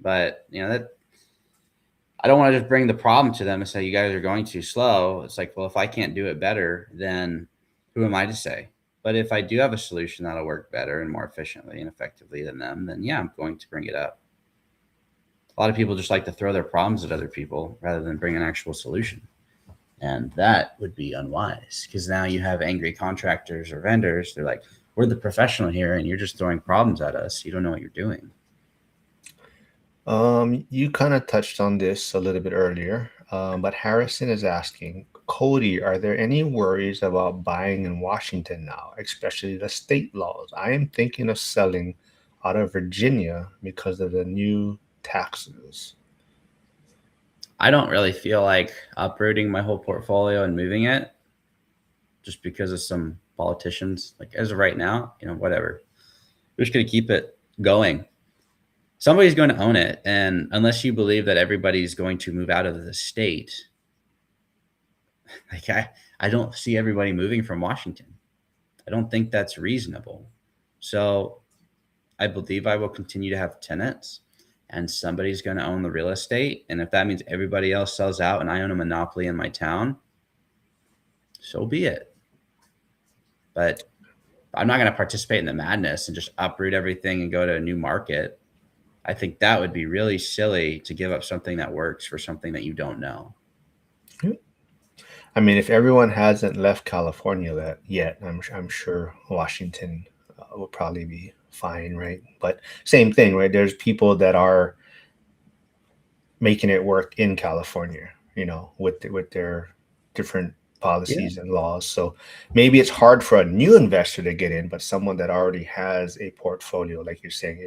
But that I don't want to just bring the problem to them and say you guys are going too slow. It's like, well, if I can't do it better, then who am I to say? But if I do have a solution that'll work better and more efficiently and effectively than them, then yeah, I'm going to bring it up. A lot of people just like to throw their problems at other people rather than bring an actual solution. And that would be unwise because now you have angry contractors or vendors. They're like, we're the professional here and you're just throwing problems at us. You don't know what you're doing. You kind of touched on this a little bit earlier, but Harrison is asking, Cody, are there any worries about buying in Washington now, especially the state laws? I am thinking of selling out of Virginia because of the new taxes. I don't really feel like uprooting my whole portfolio and moving it just because of some politicians. Like as of right now, whatever. We're just going to keep it going. Somebody's going to own it. And unless you believe that everybody's going to move out of the state, like I don't see everybody moving from Washington. I don't think that's reasonable. So I believe I will continue to have tenants and somebody's going to own the real estate. And if that means everybody else sells out and I own a monopoly in my town, so be it. But I'm not going to participate in the madness and just uproot everything and go to a new market. I think that would be really silly to give up something that works for something that you don't know. I mean, if everyone hasn't left California yet, I'm sure Washington will probably be fine, right? But same thing, right? There's people that are making it work in California, with their different Yeah. policies and laws. So maybe it's hard for a new investor to get in, but someone that already has a portfolio, like you're saying,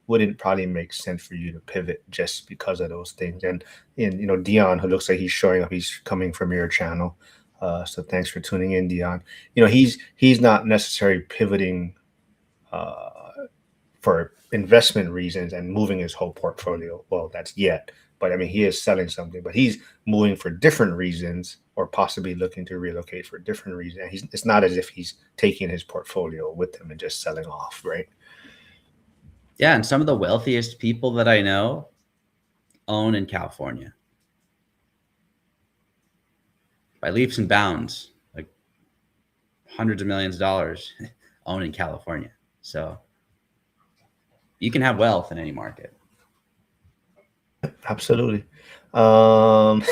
wouldn't probably make sense for you to pivot just because of those things. And Dion, who looks like he's showing up, he's coming from your channel. So thanks for tuning in, Dion. He's not necessarily pivoting uh, for investment reasons and moving his whole portfolio. Well, that's yet, but I mean, he is selling something, but he's moving for different reasons or possibly looking to relocate for different reasons. It's not as if he's taking his portfolio with him and just selling off, right? Yeah, and some of the wealthiest people that I know own in California by leaps and bounds, like hundreds of millions of dollars own in California. So you can have wealth in any market. Absolutely. Um,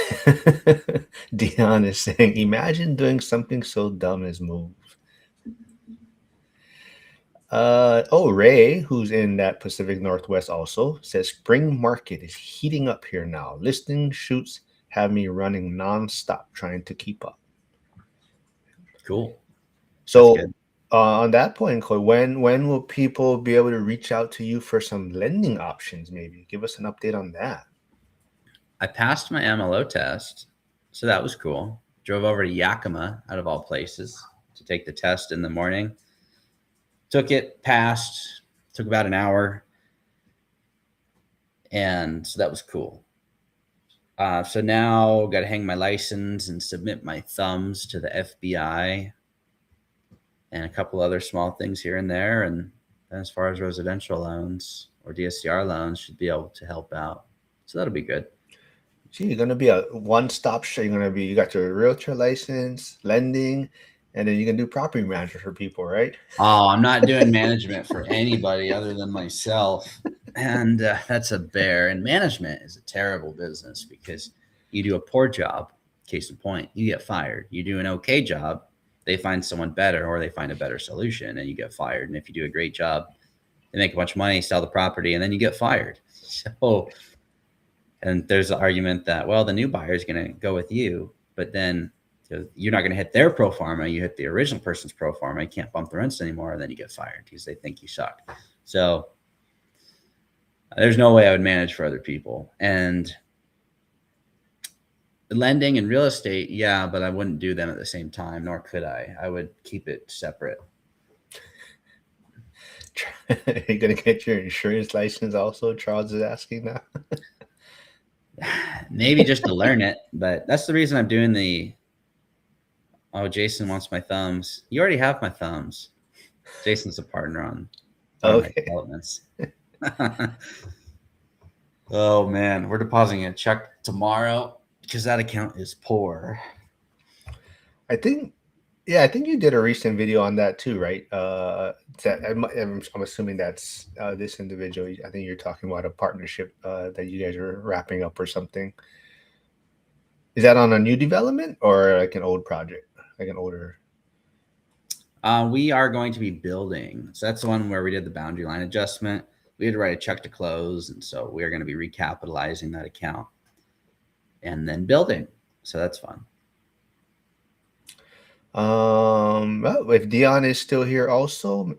Dion is saying, imagine doing something so dumb as move. Ray, who's in that Pacific Northwest also, says spring market is heating up here now. Listing shoots have me running nonstop trying to keep up. Cool. That's So, good. on that point, Chloe, when will people be able to reach out to you for some lending options? Maybe give us an update on that. I passed my MLO test, so that was cool. Drove over to Yakima, out of all places, to take the test in the morning. Took it, passed, took about an hour, and so that was cool. So now got to hang my license and submit my thumbs to the FBI and a couple other small things here and there. And as far as residential loans or DSCR loans, should be able to help out. So that'll be good. Gee, you're gonna be a one-stop shop. You got your realtor license, lending, and then you can do property management for people, right? Oh, I'm not doing management for anybody other than myself. And that's a bear. And management is a terrible business because you do a poor job, case in point, you get fired. You do an okay job, they find someone better or they find a better solution and you get fired. And if you do a great job, they make a bunch of money, sell the property, and then you get fired. So, and there's the argument that, well, the new buyer is going to go with you, but then you're not going to hit their pro forma. You hit the original person's pro forma. You can't bump the rents anymore. And then you get fired because they think you suck. So there's no way I would manage for other people. And lending and real estate, yeah, but I wouldn't do them at the same time, nor could I. I would keep it separate. You're gonna get your insurance license also, Charles is asking now. Maybe just to learn it, but that's the reason I'm doing the. Oh, Jason wants my thumbs. You already have my thumbs. Jason's a partner on one of my Okay. developments. Oh man, we're depositing a check tomorrow because that account is poor. I think, yeah, I think you did a recent video on that too, right? I'm assuming that's this individual. I think you're talking about a partnership that you guys are wrapping up or something. Is that on a new development or like an old project, like an older? We are going to be building. So that's the one where we did the boundary line adjustment. We had to write a check to close. And so we are going to be recapitalizing that account and then building. So that's fun. Well, if Dion is still here also,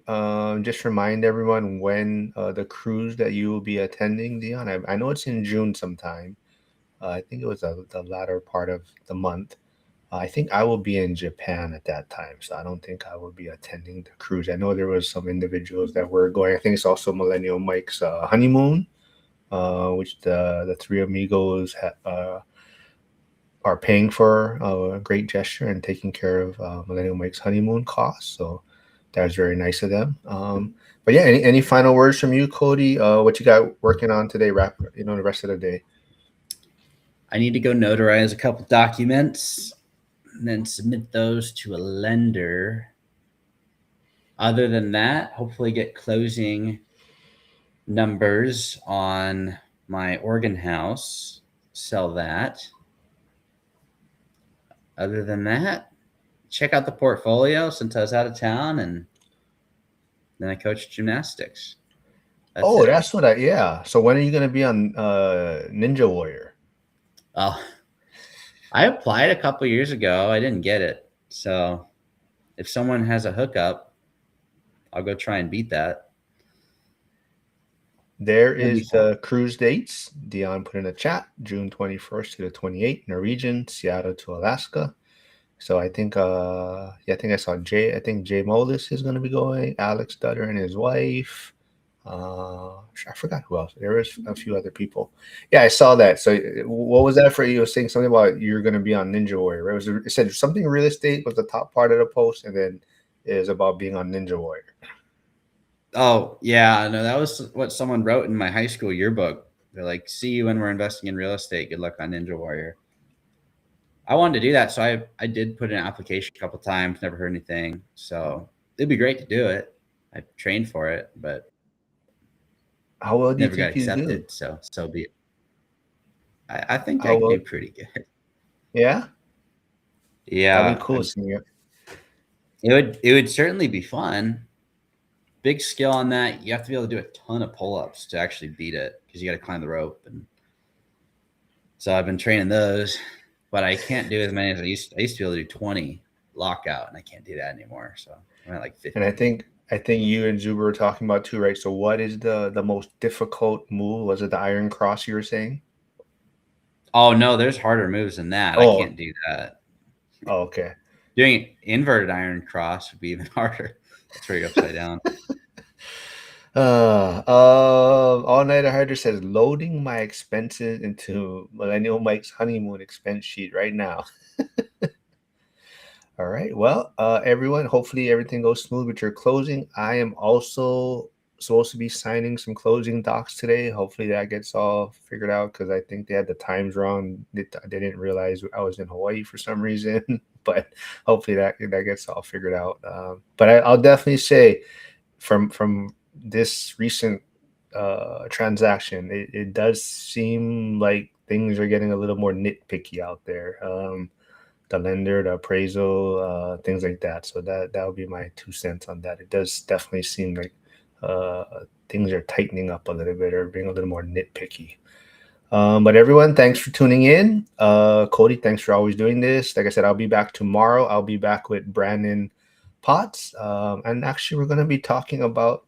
just remind everyone when the cruise that you will be attending, Dion. I know it's in June sometime. I think it was the latter part of the month. I think I will be in Japan at that time, so I don't think I will be attending the cruise. I know there was some individuals that were going. I think it's also Millennial Mike's honeymoon, which the three amigos are paying for a great gesture and taking care of Millennial Mike's honeymoon costs. So that was very nice of them. But yeah, any final words from you, Cody? What you got working on today? Wrap the rest of the day. I need to go notarize a couple documents and then submit those to a lender. Other than that, hopefully get closing numbers on my organ house, sell that. Other than that, check out the portfolio since I was out of town, and then I coached gymnastics. That's Oh, it. that's what yeah. So when are you gonna be on Ninja Warrior? Oh, I applied a couple years ago. I didn't get it. So if someone has a hookup, I'll go try and beat that. There That'd be is fun. the cruise dates. Dion put in a chat, June 21st to the 28th, Norwegian, Seattle to Alaska. So I think I think I saw Jay. I think Jay Molis is gonna be going, Alex Dutter and his wife. I forgot who else. There was a few other people. Yeah, I saw that. So, what was that for? You were saying something about you're going to be on Ninja Warrior, right? It said something real estate was the top part of the post, and then it was about being on Ninja Warrior. Oh yeah, no, that was what someone wrote in my high school yearbook. They're like, "See you when we're investing in real estate. Good luck on Ninja Warrior." I wanted to do that, so I did put in an application a couple times. Never heard anything. So it'd be great to do it. I trained for it, but How well never do you got think you accepted. do? So be it. I think I How do well? pretty good. Yeah, that'd be Yeah, cool. Seeing you. it would certainly be fun. Big skill on that. You have to be able to do a ton of pull ups to actually beat it because you got to climb the rope. And so I've been training those, but I can't do as many as I used. I used to be able to do 20 lockout, and I can't do that anymore. So I'm at like And I 50. think I think you and Zuber were talking about too, right? So, what is the most difficult move? Was it the Iron Cross you were saying? Oh no, there's harder moves than that. I Oh, can't do that. oh okay. Doing inverted iron cross would be even harder. That's where you're upside down. All Nighter Harder says loading my expenses into Millennial Mike's honeymoon expense sheet right now. All right. Well, everyone, hopefully everything goes smooth with your closing. I am also supposed to be signing some closing docs today. Hopefully that gets all figured out because I think they had the times wrong. They didn't realize I was in Hawaii for some reason, but hopefully that gets all figured out. But I'll definitely say from this recent transaction, it does seem like things are getting a little more nitpicky out there. The lender, the appraisal, things like that. So that would be my 2 cents on that. It does definitely seem like uh, things are tightening up a little bit or being a little more nitpicky. But everyone, thanks for tuning in. Cody, thanks for always doing this. Like I said, I'll be back tomorrow. I'll be back with Brandon Potts. And actually, we're going to be talking about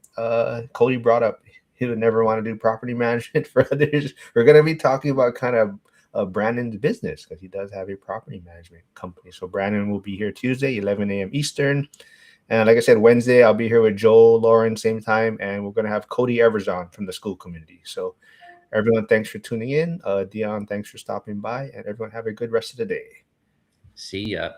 Cody brought up he would never want to do property management for others. We're going to be talking about kind of Brandon's business because he does have a property management company. So Brandon will be here Tuesday, 11 a.m. Eastern. And like I said, Wednesday, I'll be here with Joel, Lauren, same time. And we're going to have Cody Evers on from the school community. So everyone, thanks for tuning in. Dion, thanks for stopping by. And everyone, have a good rest of the day. See ya.